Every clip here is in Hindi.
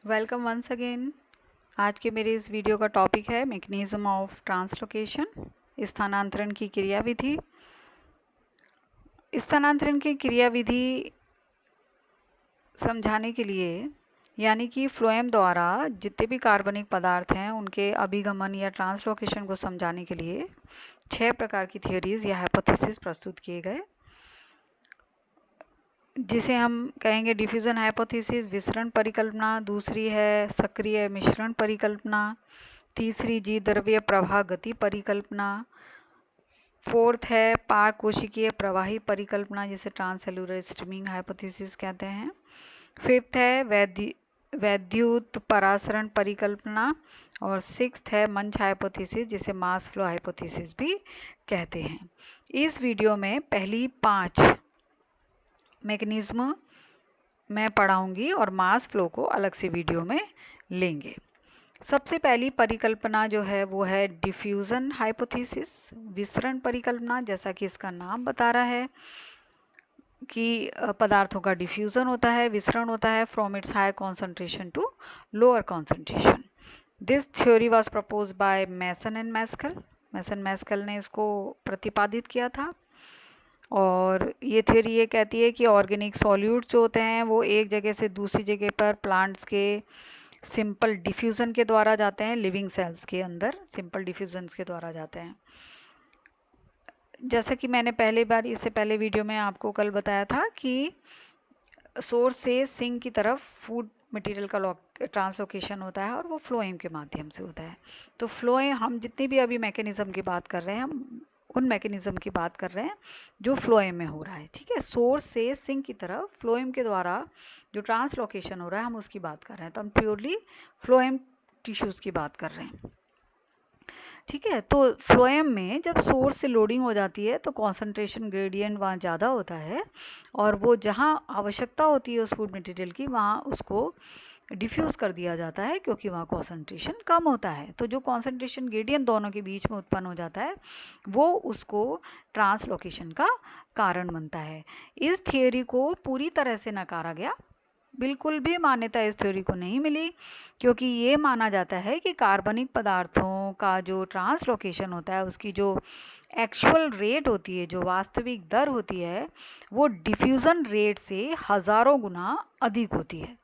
Welcome once again. आज के मेरे इस वीडियो का टॉपिक है मैकेनिज्म ऑफ ट्रांसलोकेशन, स्थानांतरण की क्रियाविधि। स्थानांतरण की क्रियाविधि समझाने के लिए यानी कि फ्लोएम द्वारा जितने भी कार्बनिक पदार्थ हैं उनके अभिगमन या ट्रांसलोकेशन को समझाने के लिए 6 प्रकार की थियोरीज या हाइपोथेसिस प्रस्तुत किए गए, जिसे हम कहेंगे डिफ्यूजन हाइपोथेसिस, विसरण परिकल्पना। दूसरी है सक्रिय मिश्रण परिकल्पना। तीसरी जी द्रव्य प्रवाह गति परिकल्पना। फोर्थ है पार कोशिकीय प्रवाही परिकल्पना, जिसे ट्रांससेलुलर स्ट्रीमिंग हाइपोथेसिस कहते हैं। फिफ्थ है वैद्युत परासरण परिकल्पना। और सिक्स्थ है मंच हाइपोथेसिस, जिसे मास फ्लो हाइपोथेसिस भी कहते हैं। इस वीडियो में पहली 5 मैकेनिज्म मैं पढ़ाऊंगी और मास फ्लो को अलग से वीडियो में लेंगे। सबसे पहली परिकल्पना जो है वो है डिफ्यूजन हाइपोथेसिस, विसरण परिकल्पना। जैसा कि इसका नाम बता रहा है कि पदार्थों का डिफ्यूजन होता है, विसरण होता है from its higher concentration to lower concentration. This theory was propose by Mason and Maskell. Mason Maskell ने इसको प्रतिपादित किया था। और ये थ्योरी ये कहती है कि ऑर्गेनिक सॉल्यूट्स जो होते हैं वो एक जगह से दूसरी जगह पर प्लांट्स के सिंपल डिफ्यूज़न के द्वारा जाते हैं, लिविंग सेल्स के अंदर सिंपल डिफ्यूजन के द्वारा जाते हैं। जैसा कि मैंने पहले बार इससे पहले वीडियो में आपको कल बताया था कि सोर्स से सिंक की तरफ फूड मटेरियल का ट्रांसलोकेशन होता है और वो फ्लोएम के माध्यम से होता है। तो फ्लोएम, हम जितने भी अभी मैकेनिज्म की बात कर रहे हैं, हम उन मैकेनिज्म की बात कर रहे हैं जो फ्लोएम में हो रहा है। ठीक है, सोर्स से सिंक की तरफ फ्लोएम के द्वारा जो ट्रांसलोकेशन हो रहा है हम उसकी बात कर रहे हैं। तो हम प्योरली फ्लोएम टिश्यूज़ की बात कर रहे हैं। ठीक है, तो फ्लोएम में जब सोर्स से लोडिंग हो जाती है तो कॉन्सेंट्रेशन ग्रेडियंट वहाँ ज़्यादा होता है और वो जहाँ आवश्यकता होती है उस फूड मटेरियल की वहाँ उसको डिफ्यूज़ कर दिया जाता है, क्योंकि वहाँ कॉन्सेंट्रेशन कम होता है। तो जो कॉन्सेंट्रेशन ग्रेडियंट दोनों के बीच में उत्पन्न हो जाता है वो उसको ट्रांसलोकेशन का कारण बनता है। इस थियोरी को पूरी तरह से नकारा गया, बिल्कुल भी मान्यता इस थ्योरी को नहीं मिली, क्योंकि ये माना जाता है कि कार्बनिक पदार्थों का जो ट्रांसलोकेशन होता है उसकी जो एक्चुअल रेट होती है, जो वास्तविक दर होती है, वो डिफ्यूज़न रेट से हज़ारों गुना अधिक होती है।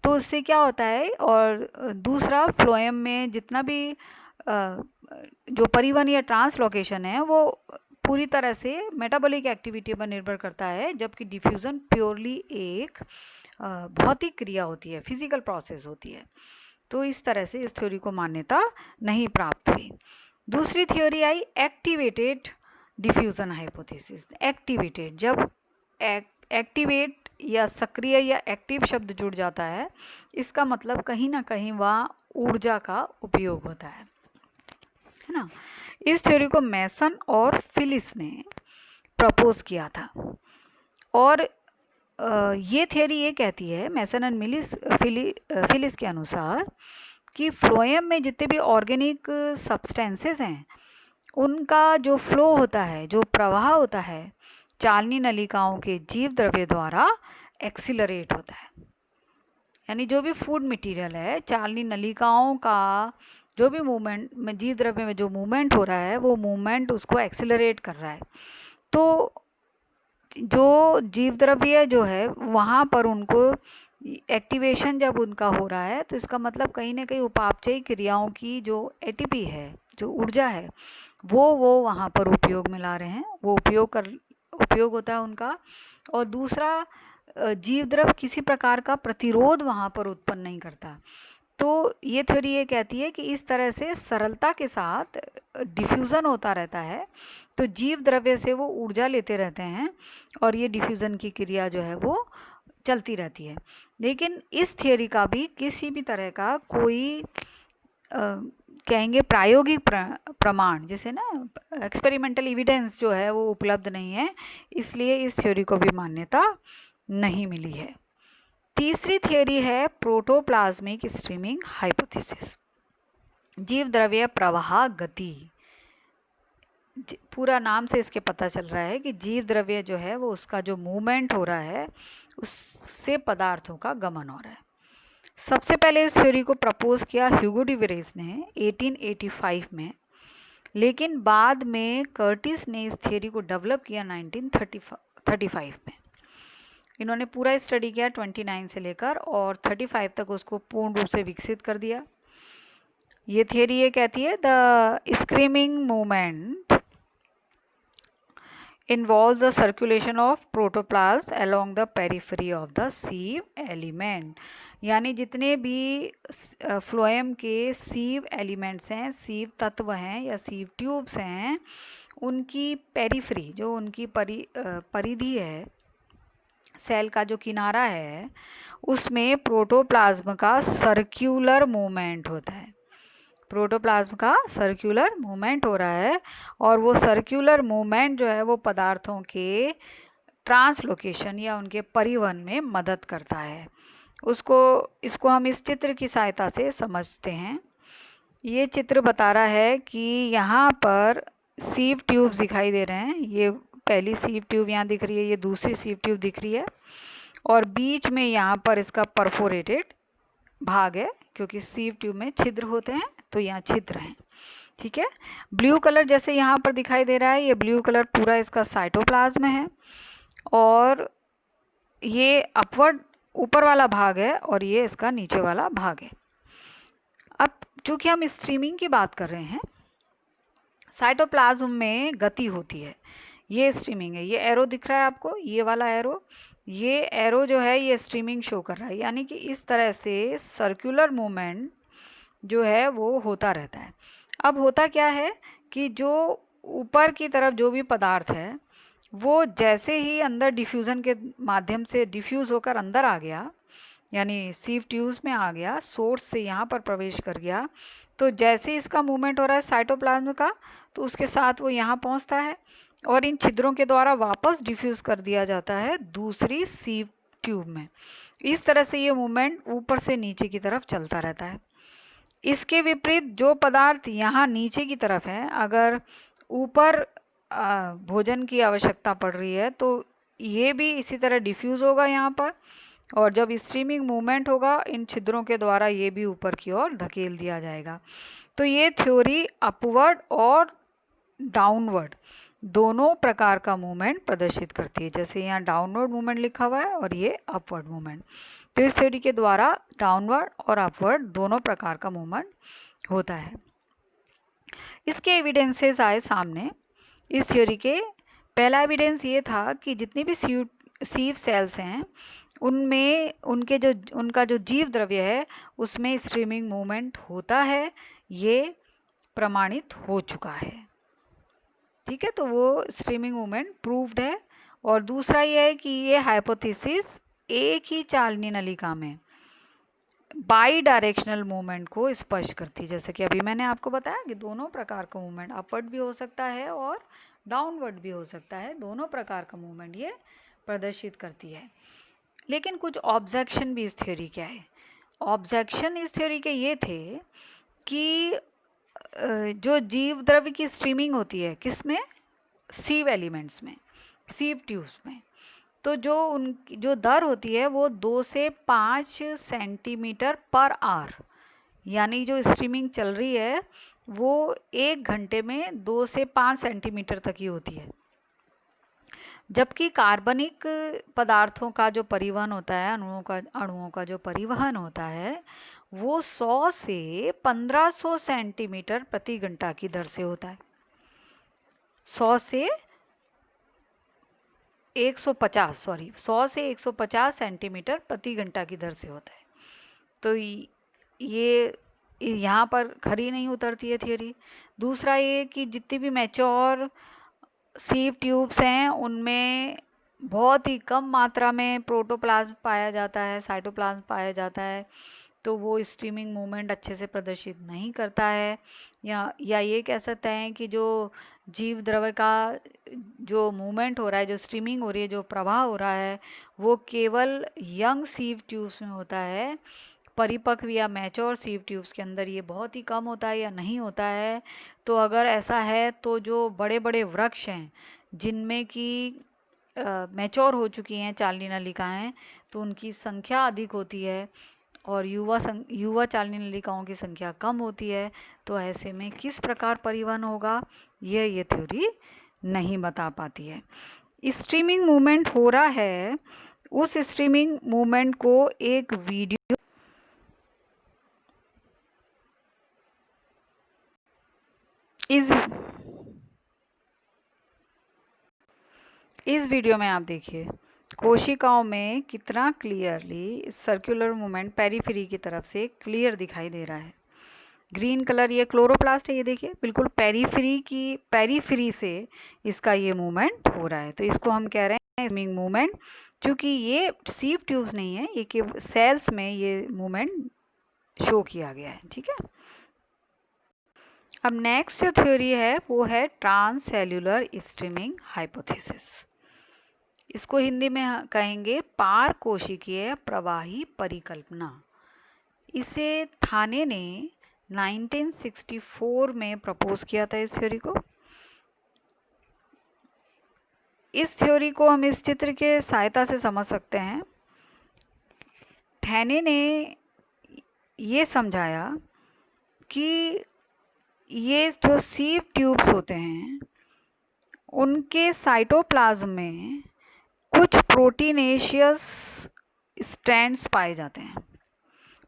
तो इससे क्या होता है, और दूसरा फ्लोएम में जितना भी जो परिवहन या ट्रांसलोकेशन है वो पूरी तरह से मेटाबॉलिक एक्टिविटी पर निर्भर करता है, जबकि डिफ्यूज़न प्योरली एक भौतिक क्रिया होती है, फिजिकल प्रोसेस होती है। तो इस तरह से इस थ्योरी को मान्यता नहीं प्राप्त हुई। दूसरी थ्योरी आई एक्टिवेटेड डिफ्यूज़न हाइपोथेसिस। एक्टिवेटेड, जब एक्टिवेट या सक्रिय या एक्टिव शब्द जुड़ जाता है, इसका मतलब कहीं ना कहीं वहाँ ऊर्जा का उपयोग होता है ना। इस थ्योरी को मैसन और फिलिस ने प्रपोज किया था। और ये थ्योरी ये कहती है, मैसन एंड फिलिस के अनुसार, कि फ्लोएम में जितने भी ऑर्गेनिक सब्सटेंसेस हैं उनका जो फ्लो होता है, जो प्रवाह होता है, चालनी नलिकाओं के जीव द्रव्य द्वारा एक्सिलरेट होता है। यानी जो भी फूड मटेरियल है, चालनी नलिकाओं का जो भी मूवमेंट में, जीव द्रव्य में जो मूवमेंट हो रहा है वो मूवमेंट उसको एक्सिलरेट कर रहा है। तो जो जीव द्रव्य जो है वहाँ पर उनको एक्टिवेशन जब उनका हो रहा है, तो इसका मतलब कहीं ना कहीं उपापचयी क्रियाओं की जो एटीपी है, जो ऊर्जा है, वो वहाँ पर उपयोग में ला रहे हैं, वो उपयोग होता है उनका। और दूसरा, जीव द्रव्य किसी प्रकार का प्रतिरोध वहाँ पर उत्पन्न नहीं करता। तो ये थ्योरी ये कहती है कि इस तरह से सरलता के साथ डिफ्यूज़न होता रहता है, तो जीव द्रव्य से वो ऊर्जा लेते रहते हैं और ये डिफ्यूज़न की क्रिया जो है वो चलती रहती है। लेकिन इस थ्योरी का भी किसी भी तरह का कोई कहेंगे प्रायोगिक प्रमाण, जैसे ना एक्सपेरिमेंटल एविडेंस जो है वो उपलब्ध नहीं है, इसलिए इस थ्योरी को भी मान्यता नहीं मिली है। तीसरी थ्योरी है प्रोटोप्लाज्मिक स्ट्रीमिंग हाइपोथेसिस, जीव द्रव्य प्रवाह गति। पूरा नाम से इसके पता चल रहा है कि जीव द्रव्य जो है वो उसका जो मूवमेंट हो रहा है उससे पदार्थों का गमन हो रहा है। सबसे पहले इस थ्योरी को प्रपोज किया ह्यूगो डी वेरेस ने 1885 में, लेकिन बाद में कर्टिस ने इस थ्योरी को डेवलप किया 1935 में। इन्होंने पूरा स्टडी किया 29 से लेकर और 35 तक उसको पूर्ण रूप से विकसित कर दिया। ये थियरी ये कहती है the screaming movement involves the circulation of protoplasm along the periphery of the sieve element। यानी जितने भी फ्लोएम के सीव एलिमेंट्स हैं, सीव तत्व हैं या सीव ट्यूब्स हैं, उनकी पेरिफेरी, जो उनकी परिधि है, सेल का जो किनारा है, उसमें प्रोटोप्लाज्म का सर्क्यूलर मूवमेंट होता है। प्रोटोप्लाज्म का सर्कुलर मूवमेंट हो रहा है और वो सर्कुलर मूवमेंट जो है वो पदार्थों के ट्रांसलोकेशन या उनके परिवहन में मदद करता है। इसको हम इस चित्र की सहायता से समझते हैं। ये चित्र बता रहा है कि यहाँ पर सीव ट्यूब्स दिखाई दे रहे हैं। ये पहली सीव ट्यूब यहाँ दिख रही है, ये दूसरी सीव ट्यूब दिख रही है और बीच में यहाँ पर इसका परफोरेटेड भाग है, क्योंकि सीव ट्यूब में छिद्र होते हैं तो यहाँ छिद्र हैं। ठीक है, ब्लू कलर जैसे यहाँ पर दिखाई दे रहा है, ये ब्लू कलर पूरा इसका साइटोप्लाज्म है और ये अपवर्ड ऊपर वाला भाग है और ये इसका नीचे वाला भाग है। अब चूंकि हम स्ट्रीमिंग की बात कर रहे हैं, साइटोप्लाज्म में गति होती है, ये स्ट्रीमिंग है। ये एरो दिख रहा है आपको, ये वाला एरो, ये एरो जो है ये स्ट्रीमिंग शो कर रहा है, यानी कि इस तरह से सर्कुलर मूवमेंट जो है वो होता रहता है। अब होता क्या है कि जो ऊपर की तरफ जो भी पदार्थ है वो जैसे ही अंदर डिफ्यूज़न के माध्यम से डिफ्यूज़ होकर अंदर आ गया, यानी सीव ट्यूब्स में आ गया, सोर्स से यहाँ पर प्रवेश कर गया, तो जैसे इसका मूवमेंट हो रहा है साइटोप्लाज्म का, तो उसके साथ वो यहाँ पहुँचता है और इन छिद्रों के द्वारा वापस डिफ्यूज़ कर दिया जाता है दूसरी सीव ट्यूब में। इस तरह से ये मूवमेंट ऊपर से नीचे की तरफ चलता रहता है। इसके विपरीत जो पदार्थ यहाँ नीचे की तरफ है, अगर ऊपर भोजन की आवश्यकता पड़ रही है तो ये भी इसी तरह डिफ्यूज़ होगा यहाँ पर, और जब स्ट्रीमिंग मूवमेंट होगा इन छिद्रों के द्वारा ये भी ऊपर की ओर धकेल दिया जाएगा। तो ये थ्योरी अपवर्ड और डाउनवर्ड दोनों प्रकार का मूवमेंट प्रदर्शित करती है। जैसे यहाँ डाउनवर्ड मूवमेंट लिखा हुआ है और ये अपवर्ड मूवमेंट, तो इस थ्योरी के द्वारा डाउनवर्ड और अपवर्ड दोनों प्रकार का मूवमेंट होता है। इसके एविडेंसेस आए सामने इस थ्योरी के। पहला एविडेंस ये था कि जितनी भी सीव सेल्स हैं उनमें उनका जो जीव द्रव्य है उसमें स्ट्रीमिंग मूवमेंट होता है, ये प्रमाणित हो चुका है। ठीक है, तो वो स्ट्रीमिंग मूवमेंट प्रूव्ड है। और दूसरा ये है कि ये हाइपोथेसिस एक ही चालनी नलिका में बाई डायरेक्शनल मूवमेंट को स्पष्ट करती है। जैसे कि अभी मैंने आपको बताया कि दोनों प्रकार का मूवमेंट अपवर्ड भी हो सकता है और डाउनवर्ड भी हो सकता है, दोनों प्रकार का मूवमेंट ये प्रदर्शित करती है। लेकिन कुछ ऑब्जेक्शन भी इस थ्योरी के आए। ऑब्जेक्शन इस थ्योरी के ये थे कि जो जीव द्रव्य की स्ट्रीमिंग होती है किसमें, सीव एलिमेंट्स में, सीव ट्यूब्स में, तो जो दर होती है वो 2 से 5 सेंटीमीटर पर आवर, यानी जो स्ट्रीमिंग चल रही है वो 1 घंटे में 2 से 5 सेंटीमीटर तक ही होती है। जबकि कार्बनिक पदार्थों का जो परिवहन होता है, अणुओं का जो परिवहन होता है वो 100 से 1500 सेंटीमीटर प्रति घंटा की दर से होता है। 100 से 150 सेंटीमीटर प्रति घंटा की दर से होता है। तो ये यहाँ पर खरी नहीं उतरती है थियरी। दूसरा ये कि जितनी भी मैच्योर सीव ट्यूब्स हैं उनमें बहुत ही कम मात्रा में प्रोटोप्लाज्म पाया जाता है, साइटोप्लाज्म पाया जाता है, तो वो स्ट्रीमिंग मूवमेंट अच्छे से प्रदर्शित नहीं करता है। या ये कह सकते हैं कि जो जीव द्रव्य का जो मूवमेंट हो रहा है, जो स्ट्रीमिंग हो रही है, जो प्रवाह हो रहा है, वो केवल यंग सीव ट्यूब्स में होता है। परिपक्व या मैच्योर सीव ट्यूब्स के अंदर ये बहुत ही कम होता है या नहीं होता है। तो अगर ऐसा है तो जो बड़े बड़े वृक्ष हैं जिनमें कि मैच्योर हो चुकी हैं चालनी नलिकाएं, तो उनकी संख्या अधिक होती है और युवा चालनी नलिकाओं की संख्या कम होती है, तो ऐसे में किस प्रकार परिवहन होगा, ये थ्योरी नहीं बता पाती है। स्ट्रीमिंग मूवमेंट हो रहा है, उस स्ट्रीमिंग मूवमेंट को एक वीडियो इस वीडियो में आप देखिए कोशिकाओं में कितना क्लियरली सर्कुलर मूवमेंट पेरिफेरी की तरफ से क्लियर दिखाई दे रहा है। ग्रीन कलर ये क्लोरोप्लास्ट है, ये देखिए बिल्कुल पेरिफेरी से इसका ये मूवमेंट हो रहा है, तो इसको हम कह रहे हैं स्ट्रीमिंग मूवमेंट। क्योंकि ये सीव ट्यूब्स नहीं है, ये केवल सेल्स में ये मूवमेंट शो किया गया है। ठीक है, अब नेक्स्ट जो थ्योरी है वो है ट्रांससेल्युलर स्ट्रीमिंग हाइपोथेसिस। इसको हिंदी में कहेंगे पार कोशिकीय प्रवाही परिकल्पना। इसे थाने ने 1964 में प्रपोज किया था इस थ्योरी को। इस थ्योरी को हम इस चित्र के सहायता से समझ सकते हैं। थाने ने ये समझाया कि ये जो सीव ट्यूब्स होते हैं उनके साइटोप्लाज्म में कुछ प्रोटीनेशियस स्ट्रैंड्स पाए जाते हैं।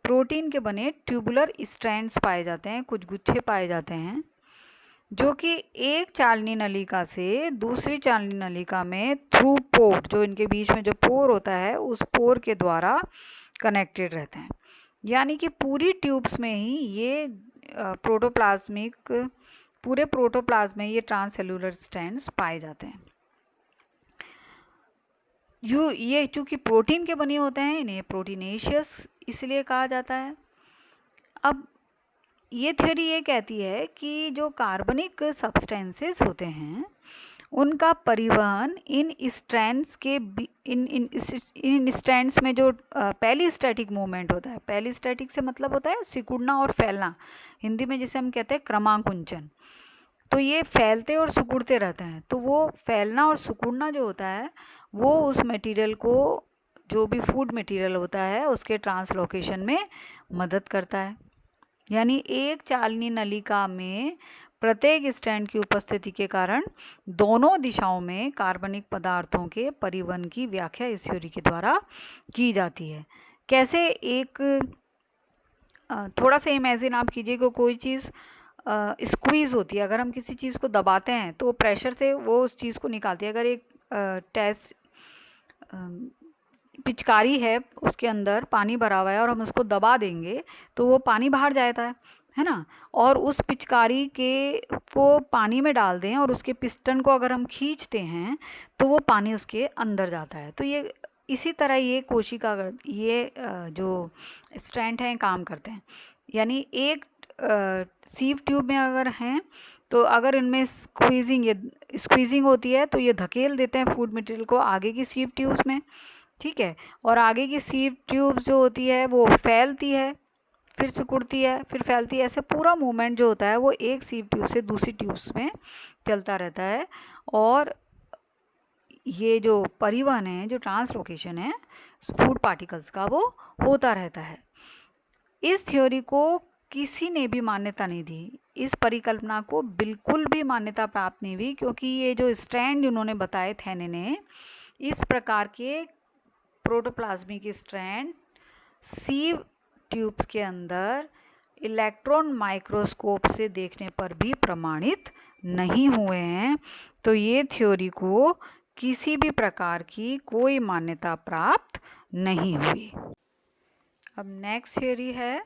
प्रोटीन के बने ट्यूबुलर स्ट्रैंड्स पाए जाते हैं, कुछ गुच्छे पाए जाते हैं, जो कि एक चालनी नलिका से दूसरी चालनी नलिका में थ्रू पोर, जो इनके बीच में जो पोर होता है उस पोर के द्वारा कनेक्टेड रहते हैं। यानी कि पूरी ट्यूब्स में ही ये पूरे प्रोटोप्लाज्म में ये ट्रांससेल्युलर स्ट्रैंड्स पाए जाते हैं। ये चूंकि प्रोटीन के बने होते हैं, इन्हें प्रोटीनेशियस इसलिए कहा जाता है। अब ये थ्योरी ये कहती है कि जो कार्बनिक सब्सटेंसेस होते हैं उनका परिवहन इन स्ट्रैंड्स के इन स्ट्रैंड्स में जो पेलिस्टैटिक मूवमेंट होता है, पेलिस्टैटिक से मतलब होता है सिकुड़ना और फैलना, हिंदी में जिसे हम कहते हैं क्रमांकुंचन। तो ये फैलते और सिकुड़ते रहते हैं, तो वो फैलना और सिकुड़ना जो होता है वो उस मटेरियल को, जो भी फूड मटेरियल होता है, उसके ट्रांसलोकेशन में मदद करता है। यानी एक चालनी नलिका में प्रत्येक स्ट्रैंड की उपस्थिति के कारण दोनों दिशाओं में कार्बनिक पदार्थों के परिवहन की व्याख्या इस थ्योरी के द्वारा की जाती है। कैसे, एक थोड़ा सा इमेजिन आप कीजिए कि कोई चीज़ स्क्वीज़ होती है, अगर हम किसी चीज़ को दबाते हैं तो प्रेशर से वो उस चीज़ को निकालती है। अगर एक पिचकारी है, उसके अंदर पानी भरा हुआ है और हम उसको दबा देंगे तो वो पानी बाहर जाता है ना, और उस पिचकारी को पानी में डाल दें और उसके पिस्टन को अगर हम खींचते हैं तो वो पानी उसके अंदर जाता है। तो ये इसी तरह ये कोशिका, ये जो स्ट्रैंड हैं काम करते हैं। यानी एक सीव ट्यूब में अगर हैं तो अगर इनमें स्क्वीजिंग होती है तो ये धकेल देते हैं फूड मटेरियल को आगे की सीव ट्यूब्स में। ठीक है, और आगे की सीव ट्यूब जो होती है वो फैलती है, फिर सिकुड़ती है, फिर फैलती है, ऐसे पूरा मूवमेंट जो होता है वो एक सीव ट्यूब से दूसरी ट्यूब्स में चलता रहता है। और ये जो परिवहन है, जो ट्रांसलोकेशन है फूड पार्टिकल्स का, वो होता रहता है। इस थ्योरी को किसी ने भी मान्यता नहीं दी, इस परिकल्पना को बिल्कुल भी मान्यता प्राप्त नहीं हुई, क्योंकि ये जो स्ट्रैंड उन्होंने बताए थैने ने, इस प्रकार के प्रोटोप्लाज्मिक स्ट्रैंड सीव ट्यूब्स के अंदर इलेक्ट्रॉन माइक्रोस्कोप से देखने पर भी प्रमाणित नहीं हुए हैं। तो ये थ्योरी को किसी भी प्रकार की कोई मान्यता प्राप्त नहीं हुई। अब नेक्स्ट थ्योरी है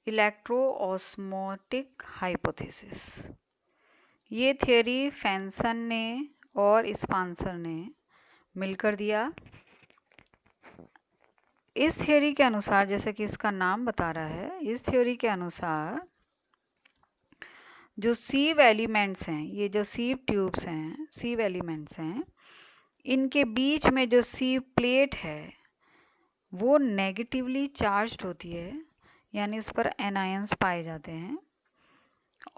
इलेक्ट्रोऑस्मोटिक हाइपोथेसिस। ये थ्योरी फैंसन ने और स्पांसर ने मिलकर दिया। इस थ्योरी के अनुसार, जैसे कि इसका नाम बता रहा है, इस थ्योरी के अनुसार जो सीव एलिमेंट्स हैं, ये जो सीव ट्यूब्स हैं, सीव एलिमेंट्स हैं, इनके बीच में जो सीव प्लेट है वो नेगेटिवली चार्ज्ड होती है, यानी उस पर एनायंस पाए जाते हैं।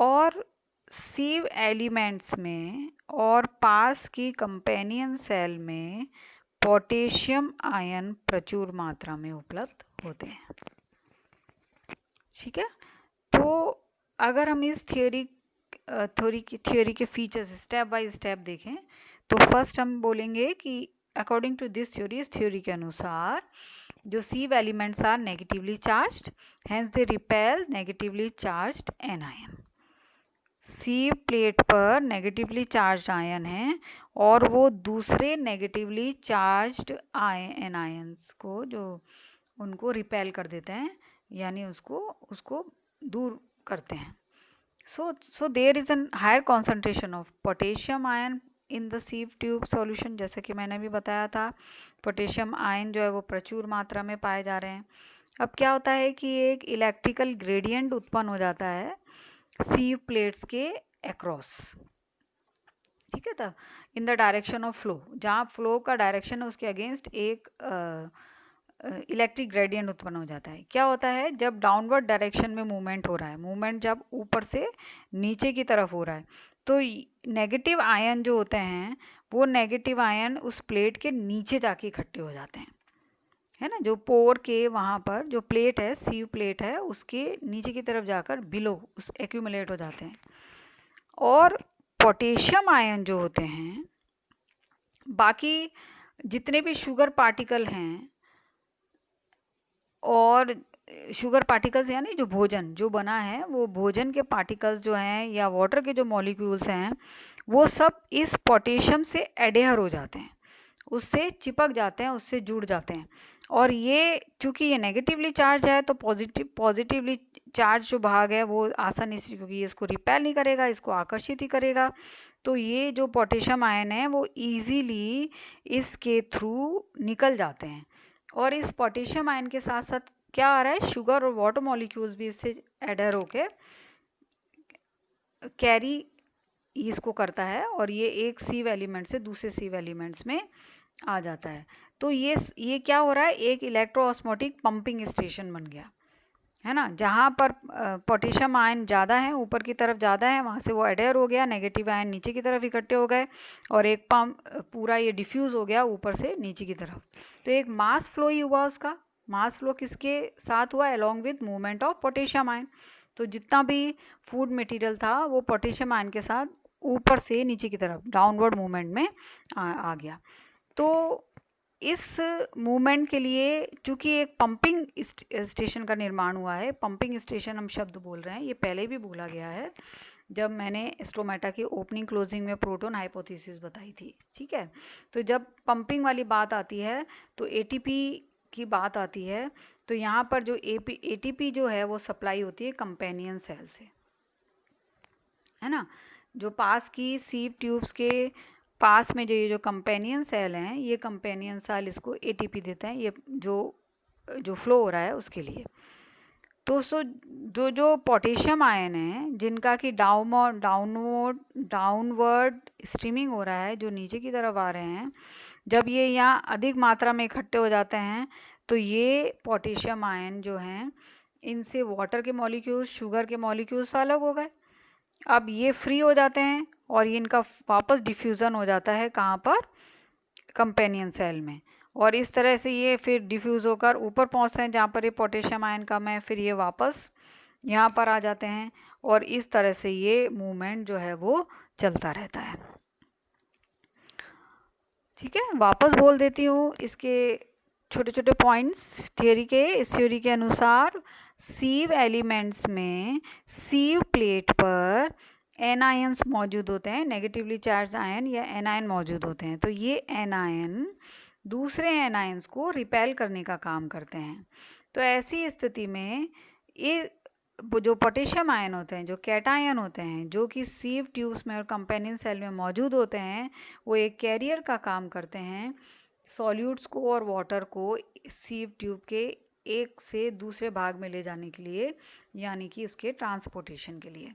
और सीव एलिमेंट्स में और पास की कंपेनियन सेल में पोटेशियम आयन प्रचुर मात्रा में उपलब्ध होते हैं। ठीक है। तो अगर हम इस थ्योरी के फीचर्स स्टेप बाय स्टेप देखें, तो फर्स्ट हम बोलेंगे कि अकॉर्डिंग टू दिस थ्योरी, इस थ्योरी के अनुसार जो sieve elements are negatively charged, hence they repel negatively charged anion. Sieve plate पर नेगेटिवली चार्ज्ड आयन है और वो दूसरे नेगेटिवली चार्ज्ड एनायंस को जो उनको रिपेल कर देते हैं, यानी उसको दूर करते हैं। So there is an higher concentration of potassium ion in the sieve tube solution, जैसे कि मैंने भी बताया था पोटेशियम आयन जो है वो प्रचुर मात्रा में पाए जा रहे हैं। अब क्या होता है कि एक इलेक्ट्रिकल ग्रेडियंट उत्पन्न हो जाता है सीव प्लेट्स के अक्रॉस, ठीक है। तो in the direction of flow, जहाँ फ्लो का डायरेक्शन है उसके अगेंस्ट एक इलेक्ट्रिक ग्रेडियंट उत्पन्न हो जाता है। क्या होता है, जब डाउनवर्ड डायरेक्शन में मूवमेंट हो रहा है, मूवमेंट जब ऊपर से नीचे की तरफ हो रहा है, तो नेगेटिव आयन जो होते हैं वो नेगेटिव आयन उस प्लेट के नीचे जाके इकट्ठे हो जाते हैं, है ना। जो पोर के वहाँ पर जो प्लेट है, सीव प्लेट है, उसके नीचे की तरफ जाकर बिलो उस एक्यूमुलेट हो जाते हैं। और पोटेशियम आयन जो होते हैं, बाकी जितने भी शुगर पार्टिकल हैं, और शुगर पार्टिकल्स यानी जो भोजन जो बना है, वो भोजन के पार्टिकल्स जो हैं या वाटर के जो मॉलिक्यूल्स हैं, वो सब इस पोटेशियम से एडेयर हो जाते हैं, उससे चिपक जाते हैं, उससे जुड़ जाते हैं। और ये चूंकि ये नेगेटिवली चार्ज है, तो पॉजिटिवली चार्ज जो भाग है वो आसानी से, क्योंकि ये इसको रिपेल नहीं करेगा, इसको आकर्षित ही करेगा, तो ये जो पोटेशियम आयन है वो इजीली इसके थ्रू निकल जाते हैं। और इस पोटेशियम आयन के साथ साथ क्या आ रहा है, शुगर और वाटर मॉलिक्यूल्स भी इससे एडर होके कैरी इसको करता है, और ये एक सीव एलिमेंट से दूसरे सीव एलिमेंट्स में आ जाता है। तो ये क्या हो रहा है, एक इलेक्ट्रोऑस्मोटिक पंपिंग स्टेशन बन गया, है ना। जहाँ पर पोटेशियम आयन ज़्यादा है, ऊपर की तरफ ज़्यादा है, वहाँ से वो एडेयर हो गया, नेगेटिव आयन नीचे की तरफ इकट्ठे हो गए, और एक पंप पूरा ये डिफ्यूज़ हो गया ऊपर से नीचे की तरफ। तो एक मास फ्लो ही हुआ उसका। मास फ्लो किसके साथ हुआ, along with movement of potassium ion. तो जितना भी फूड मटेरियल था वो पोटेशियम आयन के साथ ऊपर से नीचे की तरफ डाउनवर्ड मूवमेंट में आ गया। तो इस मूवमेंट के लिए चूंकि एक पंपिंग स्टेशन का निर्माण हुआ है, पंपिंग स्टेशन हम शब्द बोल रहे हैं, ये पहले भी बोला गया है जब मैंने स्टोमेटा की ओपनिंग क्लोजिंग में प्रोटोन हाइपोथेसिस बताई थी, ठीक है। तो जब पंपिंग वाली बात आती है तो एटीपी की बात आती है, तो यहाँ पर जो एटीपी जो है वो सप्लाई होती है कंपेनियन सेल से, है ना। जो पास की सीव ट्यूब्स के पास में जो ये जो कंपेनियन सेल हैं, ये कंपेनियन सेल इसको एटीपी देते हैं, ये जो फ्लो हो रहा है उसके लिए। तो जो पोटेशियम आयन है जिनका कि डाउनवर्ड स्ट्रीमिंग हो रहा है, जो नीचे की तरफ आ रहे हैं, जब ये यहाँ अधिक मात्रा में इकट्ठे हो जाते हैं, तो ये पोटेशियम आयन जो हैं, इनसे वाटर के मॉलिक्यूल्स, शुगर के मॉलिक्यूल्स अलग हो गए। अब ये फ्री हो जाते हैं और ये इनका वापस डिफ्यूज़न हो जाता है कहाँ पर, कंपेनियन सेल में। और इस तरह से ये फिर डिफ्यूज़ होकर ऊपर पहुँचते हैं जहाँ पर ये पोटेशियम आयन कम है, फिर ये वापस यहाँ पर आ जाते हैं, और इस तरह से ये मूवमेंट जो है वो चलता रहता है। ठीक है, वापस बोल देती हूँ इसके छोटे छोटे पॉइंट्स थियोरी के। इस थ्योरी के अनुसार सीव एलिमेंट्स में सीव प्लेट पर एनायंस मौजूद होते हैं, नेगेटिवली चार्ज आयन या एनायन मौजूद होते हैं। तो ये एनायन दूसरे एनायंस को रिपेल करने का काम करते हैं। तो ऐसी स्थिति में ये जो पोटेशियम आयन होते हैं, जो कैटायन होते हैं, जो कि सीव ट्यूब्स में और कंपेनियन सेल में मौजूद होते हैं, वो एक कैरियर का काम करते हैं सॉल्यूट्स को और वाटर को सीव ट्यूब के एक से दूसरे भाग में ले जाने के लिए, यानी कि उसके ट्रांसपोर्टेशन के लिए।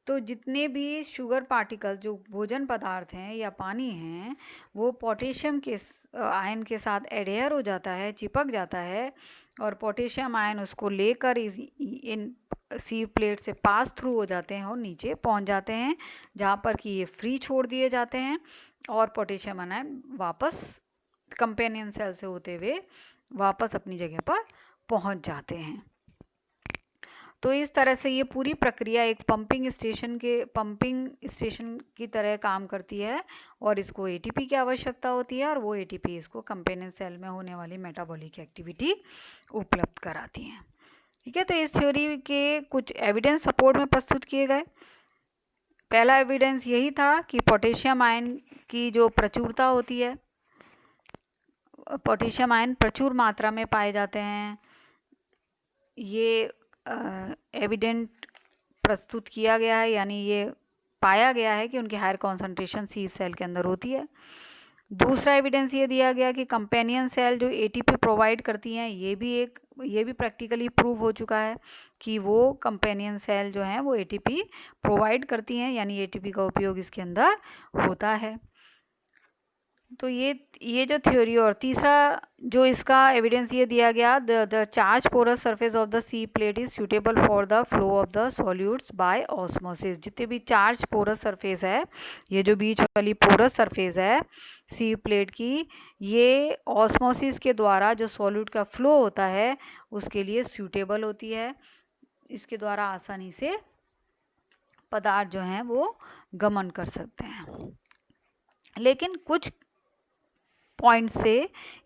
तो जितने भी शुगर पार्टिकल्स जो भोजन पदार्थ हैं या पानी हैं, वो पोटेशियम के आयन के साथ एडेयर हो जाता है, चिपक जाता है, और पोटेशियम आयन उसको लेकर इन सीव प्लेट से पास थ्रू हो जाते हैं और नीचे पहुंच जाते हैं, जहाँ पर कि ये फ्री छोड़ दिए जाते हैं, और पोटेशियम आयन वापस कंपेनियन सेल से होते हुए वापस अपनी जगह पर पहुंच जाते हैं। तो इस तरह से ये पूरी प्रक्रिया एक पंपिंग स्टेशन की तरह काम करती है और इसको एटीपी की आवश्यकता होती है और वो एटीपी इसको कंपेनियन सेल में होने वाली मेटाबॉलिक एक्टिविटी उपलब्ध कराती है। ठीक है, तो इस थ्योरी के कुछ एविडेंस सपोर्ट में प्रस्तुत किए गए। पहला एविडेंस यही था कि पोटेशियम आयन की जो प्रचुरता होती है, पोटेशियम आयन प्रचुर मात्रा में पाए जाते हैं, ये एविडेंट प्रस्तुत किया गया है, यानी ये पाया गया है कि उनकी हायर कॉन्सेंट्रेशन सीड सेल के अंदर होती है। दूसरा एविडेंस ये दिया गया कि कंपेनियन सेल जो एटीपी प्रोवाइड करती हैं, ये भी प्रैक्टिकली प्रूव हो चुका है कि वो कंपेनियन सेल जो हैं वो एटीपी प्रोवाइड करती हैं, यानी एटीपी का उपयोग इसके अंदर होता है। तो ये जो थ्योरी, और तीसरा जो इसका एविडेंस ये दिया गया, the charge porous surface of the sieve plate is suitable for the flow of the solutes by osmosis. जितने भी चार्ज पोरस सरफेस है, ये जो बीच वाली पोरस सरफेस है सी प्लेट की, ये ऑस्मोसिस के द्वारा जो सॉल्यूट का फ्लो होता है उसके लिए सूटेबल होती है। इसके द्वारा आसानी से पदार्थ जो हैं वो गमन कर सकते हैं। लेकिन कुछ पॉइंट से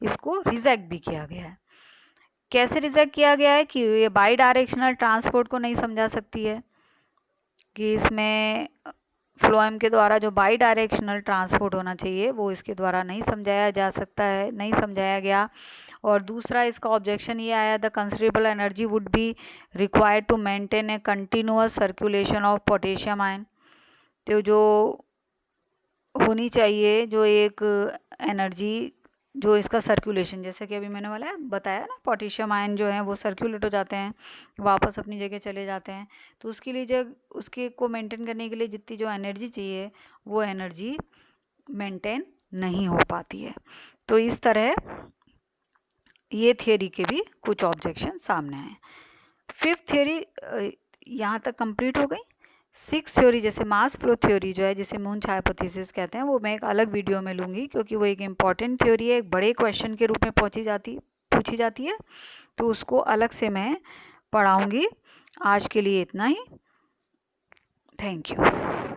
इसको रिजेक्ट भी किया गया है। कैसे रिजेक्ट किया गया है कि ये बाई डायरेक्शनल ट्रांसपोर्ट को नहीं समझा सकती है, कि इसमें फ्लोएम के द्वारा जो बाई डायरेक्शनल ट्रांसपोर्ट होना चाहिए वो इसके द्वारा नहीं समझाया जा सकता है, नहीं समझाया गया। और दूसरा इसका ऑब्जेक्शन ये आया, the considerable energy would be required to maintain a continuous circulation of potassium ion. तो जो होनी चाहिए, जो एक एनर्जी जो इसका सर्कुलेशन, जैसे कि अभी मैंने बताया ना, पोटेशियम आयन जो है वो सर्कुलेट हो जाते हैं, वापस अपनी जगह चले जाते हैं, तो उसके लिए उसके को मेंटेन करने के लिए जितनी जो एनर्जी चाहिए वो एनर्जी मेंटेन नहीं हो पाती है। तो इस तरह ये थियोरी के भी कुछ ऑब्जेक्शन सामने आए। फिफ्थ थ्योरी यहाँ तक कंप्लीट हो गई। सिक्स थ्योरी, जैसे मास फ्लो थ्योरी जो है, जिसे मून्स हाइपोथेसिस कहते हैं, वो मैं एक अलग वीडियो में लूँगी, क्योंकि वो एक इम्पॉर्टेंट थ्योरी है, एक बड़े क्वेश्चन के रूप में पूछी जाती है, तो उसको अलग से मैं पढ़ाऊँगी। आज के लिए इतना ही। Thank you.